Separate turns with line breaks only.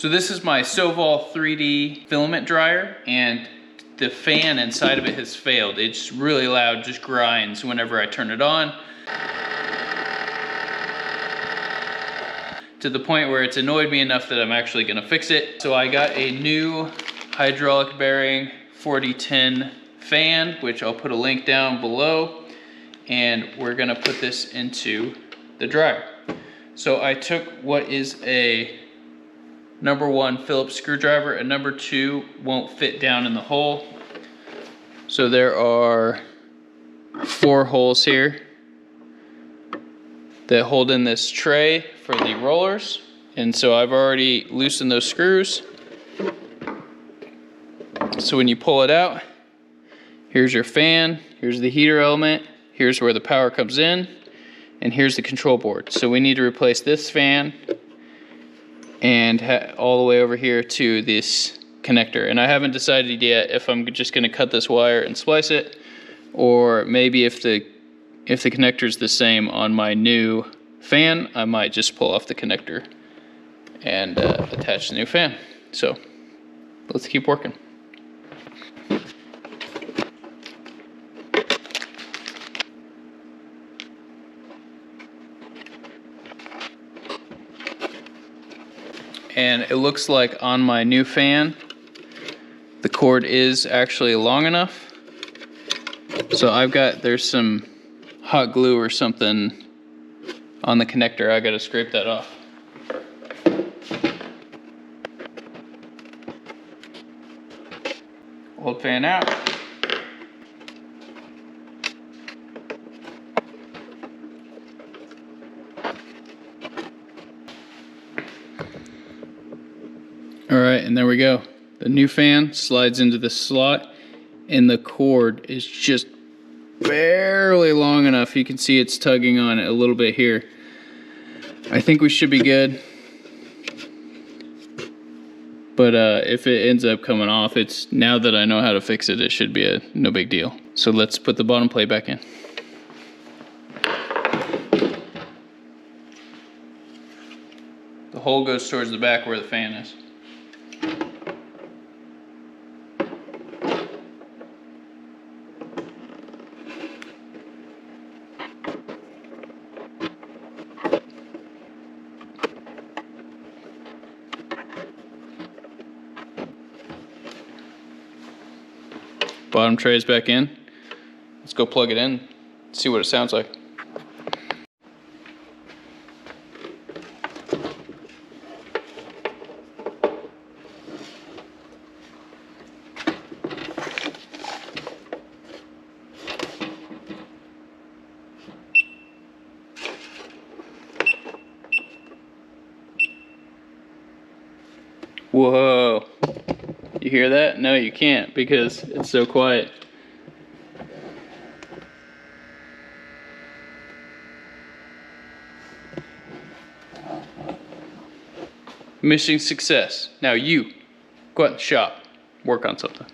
So this is my Sovall 3D filament dryer, and the fan inside of it has failed. It's really loud, just grinds whenever I turn it on. To the point where it's annoyed me enough that I'm actually gonna fix it. So I got a new hydraulic bearing 4010 fan, which I'll put a link down below, and we're gonna put this into the dryer. So I took what is a number 1 Phillips screwdriver, and number 2 won't fit down in the hole. So there are 4 holes here that hold in this tray for the rollers. And so I've already loosened those screws. So when you pull it out, here's your fan, here's the heater element, here's where the power comes in, and here's the control board. So we need to replace this fan and all the way over here to this connector. And I haven't decided yet if I'm just gonna cut this wire and splice it, or maybe if the connector is the same on my new fan, I might just pull off the connector and attach the new fan. So let's keep working. And it looks like on my new fan, the cord is actually long enough. So there's some hot glue or something on the connector. I gotta scrape that off. Old fan out. All right, and there we go. The new fan slides into the slot, and the cord is just barely long enough. You can see it's tugging on it a little bit here. I think we should be good. But if it ends up coming off, now that I know how to fix it, it should be no big deal. So let's put the bottom plate back in. The hole goes towards the back where the fan is. Bottom tray is back in. Let's go plug it in, see what it sounds like. Whoa. You hear that? No, you can't because it's so quiet. Mission success. Now you go out in the shop, work on something.